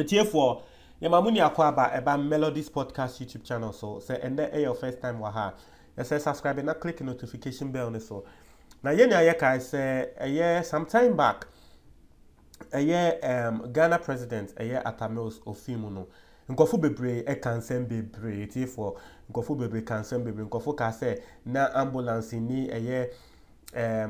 Therefore, Yamamuni Akwaba about Melodies Podcast YouTube channel. So say and then your first time waha. You say subscribe and click the notification bell on so. Now I say a year sometime back. A year Ghana president a year Atta Mills of Fimuno. Nkofu bebre e kansen bebre therefore nkofu bebre kansen bebre nkofu ka say na ambulance ni a year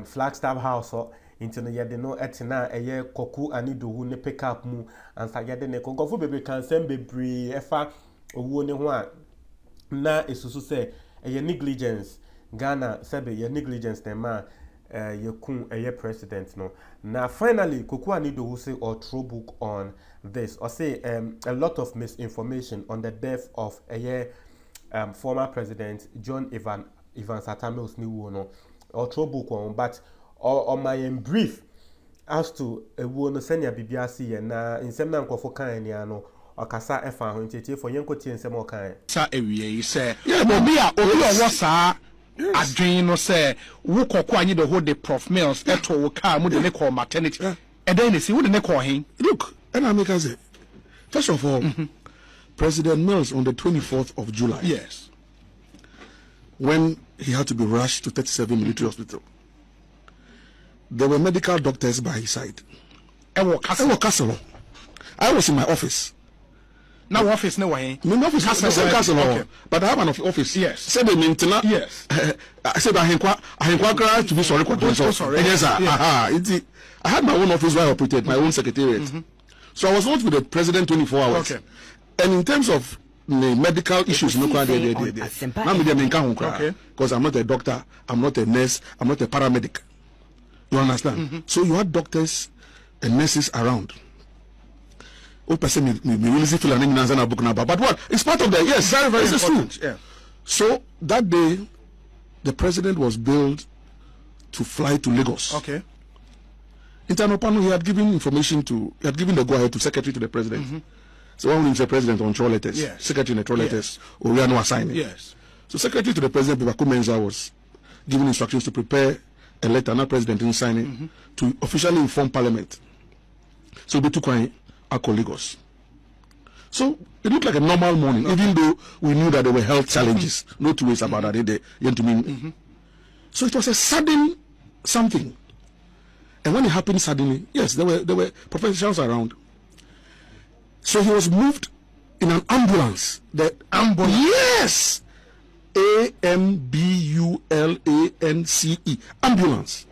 Flagstaff house or into the yard no etina a year Korku Anyidoho ne pick up mu and sa yade ne nkofu bebre kansen bebre efa owo ne ho a na esusu say a year negligence Ghana sebe ye negligence the man Yekun a president no. Now finally Korku Anyidoho say or throw book on this or say a lot of misinformation on the death of a former president John Evans Atta Mills ni no or throw book on but on my brief as to a no senior BBRC na in sem na nkofo kan ni ano okasa efa ho ntitie for yenko tie nsem okan sa ewie say yeah but me a obi owo sa adwen no say wo Korku Anyidoho the Prof Mills eto wo car mu de ne call maternity and then see wo de ne call hin look and I make us say first of all President Mills on the 24th of July yes when he had to be rushed to 37 military hospital there were medical doctors by his side castle I was in my office. Now office no way. My office castle. Okay. But I have an office. Yes. Say the maintenance. Yes. I said I to be sorry. Sorry. Yes, sir. I had my own office where I operated, my own secretariat. So I was not with the president 24 hours. Okay. And in terms of the medical issues, no because I'm not a doctor, I'm not a nurse, I'm not a paramedic. You understand? So you had doctors and nurses around. But what? It's part of the yes, very, very important. True. Yeah. So that day, the president was billed to fly to Lagos. Okay. Internal panel, he had given the go ahead to secretary to the president. So when we say president on control letters, yes. secretary on control letters, or we are no assigning. Yes. So secretary to the president, Korku Menza, was given instructions to prepare a letter, not president didn't sign it, to officially inform parliament. So they took Lagos. So it looked like a normal morning, even though we knew that there were health challenges. No two ways about that. So it was a sudden something. And when it happened suddenly, yes, there were professionals around. So he was moved in an ambulance. The ambulance. Yes. AMBULANCE. Ambulance.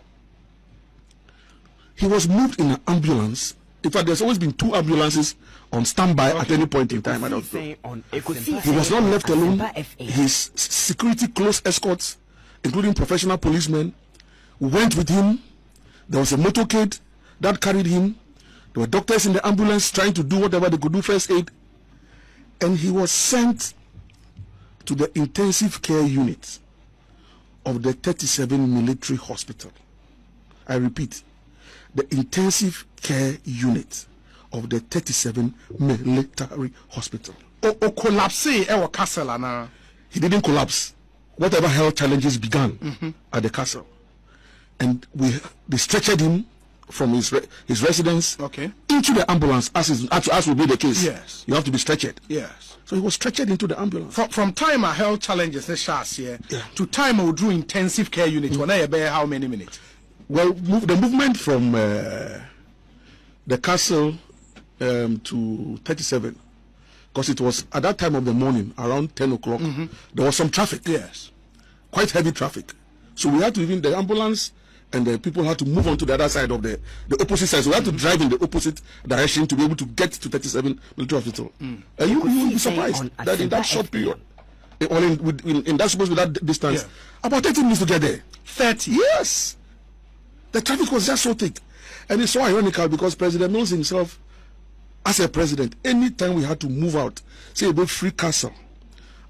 He was moved in an ambulance. In fact, there's always been 2 ambulances on standby at any point in time. I don't know. He was not left alone. His security close escorts, including professional policemen, went with him. There was a motorcade that carried him. There were doctors in the ambulance trying to do whatever they could do, first aid. And he was sent to the intensive care unit of the 37 military hospital. I repeat, the intensive care unit of the 37 military hospital. Collapse castle na. He didn't collapse. Whatever health challenges began at the castle, and they stretchered him from his residence into the ambulance, as would be the case. Yes, you have to be stretchered. Yes. So he was stretchered into the ambulance. From time of health challenges to time we drew intensive care unit. How many minutes? Well, the movement from the castle to 37, because it was at that time of the morning, around 10 o'clock, there was some traffic. Yes. Quite heavy traffic. So we had to, even the ambulance and the people had to move on to the other side of the opposite side. So we had to drive in the opposite direction to be able to get to 37 military hospital. And you will be surprised that in that short period, or in that supposed with that distance, about 30 minutes to get there. 30? Yes. The traffic was just so thick. And it's so ironical because President Mills himself, as a president, anytime we had to move out, say about free castle,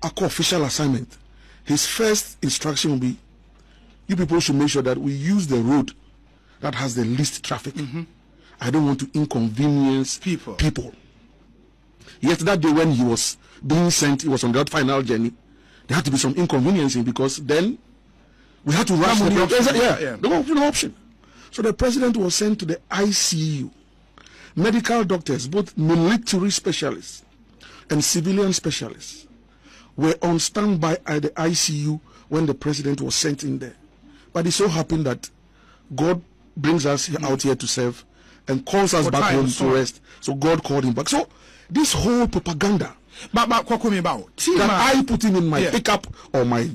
a co-official assignment, his first instruction will be, you people should make sure that we use the road that has the least traffic. I don't want to inconvenience people. Yet that day when he was being sent, he was on that final journey, there had to be some inconveniencing because then we had to rush there was no option. So the president was sent to the ICU. medical doctors, both military specialists and civilian specialists, were on standby at the ICU when the president was sent in there. But it so happened that God brings us out here to serve and calls us back home to rest. So God called him back. So this whole propaganda that I put him in my pickup or my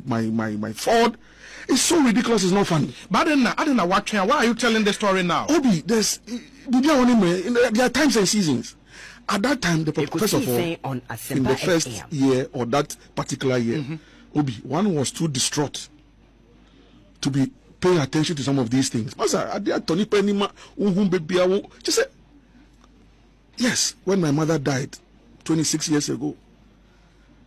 Ford, it's so ridiculous. It's not funny. But then, I don't know why are you telling the story now? Obi, there are times and seasons. At that time, first of all, in the first year or that particular year, Obi, one was too distraught to be paying attention to some of these things. Just say, yes, when my mother died 26 years ago,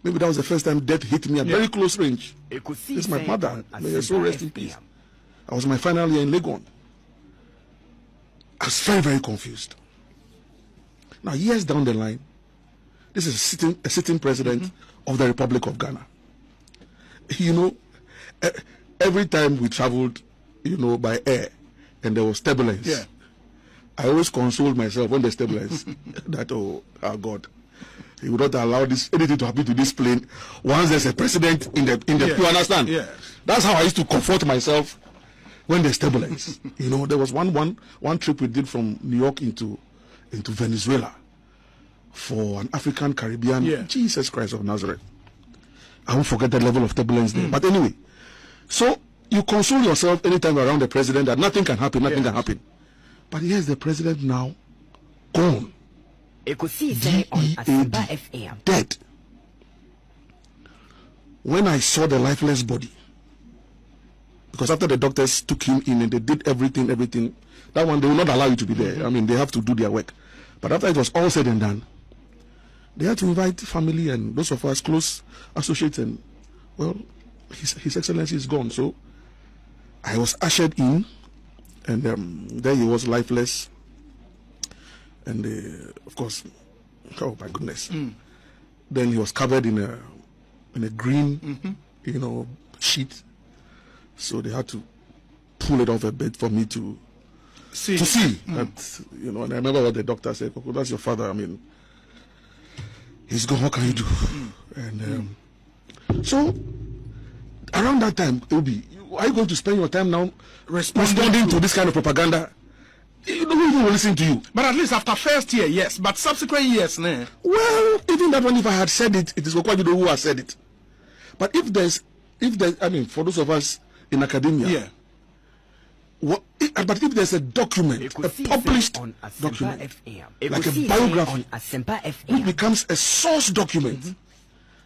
maybe that was the first time death hit me at very close range. It's my mother. May her soul rest in peace. I was my final year in Legon. I was very, very confused. Now, years down the line, this is a sitting president of the Republic of Ghana. You know, every time we traveled, you know, by air and there was turbulence, I always consoled myself when there's turbulence that, oh, our God, he would not allow anything to happen to this plane once there's a president in the you understand? Yes. That's how I used to comfort myself when there's turbulence. You know, there was one trip we did from New York into Venezuela for an African Caribbean. Jesus Christ of Nazareth. I won't forget the level of turbulence there. But anyway, so you console yourself anytime you're around the president that nothing can happen, nothing can happen. But here's the president now, gone. D-E-A-D, dead. When I saw the lifeless body, because after the doctors took him in and they did everything, that one they will not allow you to be there. I mean, they have to do their work. But after it was all said and done, they had to invite family and those of us close associates, and well, His Excellency is gone. So I was ushered in, and there he was, lifeless. And of course, oh my goodness. Then he was covered in a green, you know, sheet. So they had to pull it off a bit for me to see that, you know. And I remember what the doctor said, "Korku, that's your father. I mean, he's gone. What can you do?" And so around that time, Obi, are you going to spend your time now responding to this kind of propaganda? You don't even listen to you. But at least after first year, yes. But subsequent years, nah. Well, even that one, if I had said it, it is Korku Anyidoho who has said it. But if there's, I mean, for those of us in academia, but if there's a document, a published document, like a biography, which becomes a source document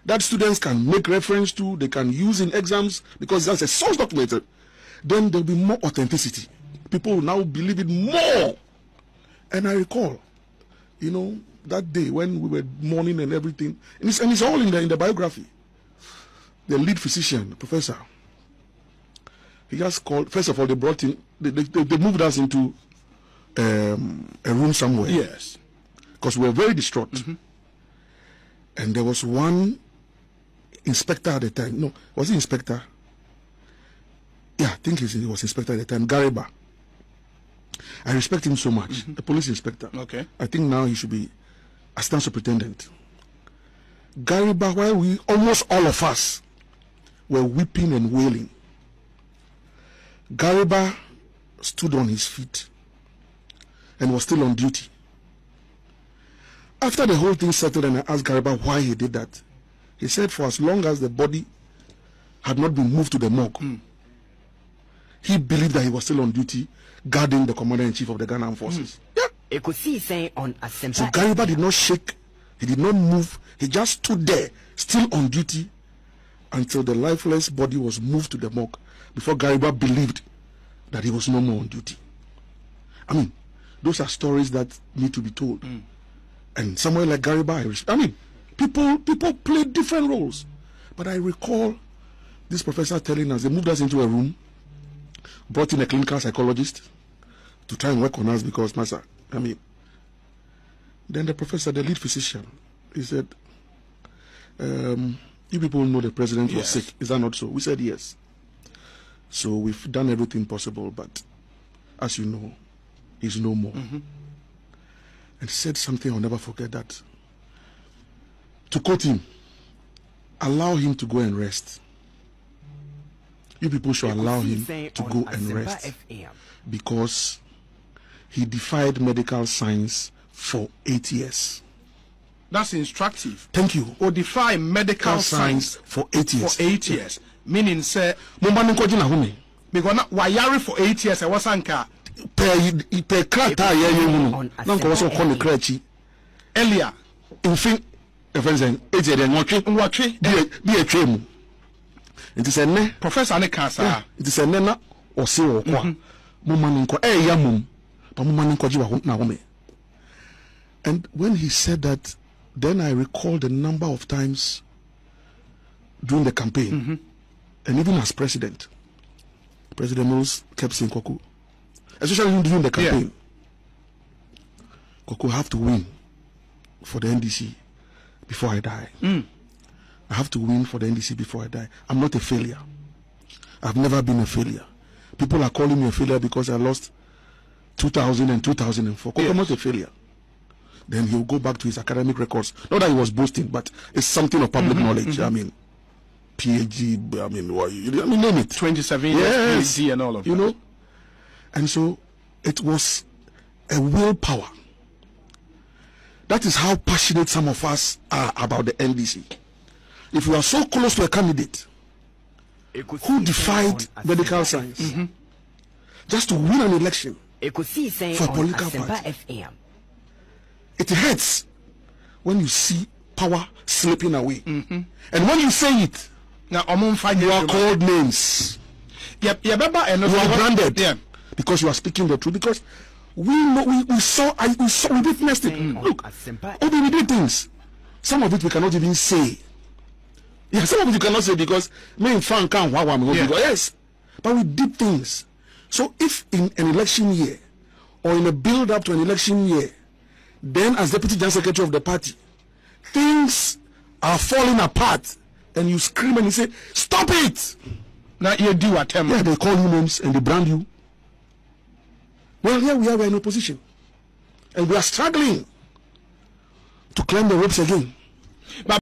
that students can make reference to, they can use in exams, because that's a source document, then there'll be more authenticity. People will now believe it more. And I recall, you know, that day when we were mourning and everything, and it's all in the biography. The lead physician, professor, he just called. First of all, they brought in, they moved us into a room somewhere. Yes, because we were very distraught. And there was one inspector at the time. No, was he inspector? Yeah, I think he was inspector at the time. Gariba. I respect him so much. The police inspector. Okay. I think now he should be assistant superintendent. Gariba, while we, almost all of us, were weeping and wailing, Gariba stood on his feet and was still on duty. After the whole thing settled and I asked Gariba why he did that, he said for as long as the body had not been moved to the morgue, he believed that he was still on duty guarding the commander-in-chief of the Ghana Armed Forces. So Gariba did not shake, he did not move, he just stood there, still on duty, until the lifeless body was moved to the morgue, before Gariba believed that he was no more on duty. I mean, those are stories that need to be told. And somewhere like Gariba, I mean, people play different roles. But I recall this professor telling us, they moved us into a room, brought in a clinical psychologist to try and work on us, because, Master, I mean, then the professor, the lead physician, he said, you people know the president was sick. Is that not so? We said yes. So we've done everything possible, but as you know, he's no more. and said something I'll never forget. That, to quote him, allow him to go and rest. You people should allow him to go and rest because he defied medical science for 8 years. That's instructive. Thank you. Or defy medical science for 8 years. For 8 years. Meaning, say, because wayari for 8 years, I was anka. Per krata ya nanko waso kone krachi. Earlier. In fin, efenzen, eje de nwatwe bi atwa mu. It is a ne Professor ne kasa. It is a ne na ose wo kwa. Mo maninko ya mum. But mo maninko ji wa na home. And when he said that, then I recall the number of times during the campaign, and even as president, President Mills kept saying, Korku, especially during the campaign, Korku, have to win for the NDC before I die. I have to win for the NDC before I die. I'm not a failure. I've never been a failure. People are calling me a failure because I lost 2000 and 2004. Korku, I'm not a failure. Then he'll go back to his academic records. Not that he was boasting, but it's something of public knowledge. I mean, PhD, I mean, name it. 27 years, yes. PhD and all of that. You know? And so it was a willpower. That is how passionate some of us are about the NDC. If you are so close to a candidate who defied medical science just to win an election for a political party, it hurts when you see power slipping away. And when you say it, now you are called names. You are branded because you are speaking the truth. Because we know, we saw, we witnessed it. Look, we did things. Some of it we cannot even say. Yeah, some of it you cannot say because yes, but we did things. So if in an election year or in a build up to an election year, then as Deputy General Secretary of the party, things are falling apart and you scream and you say, stop it! Now you do attempt. Yeah, they call you names and they brand you. Well, here we are in opposition. And we are struggling to climb the ropes again.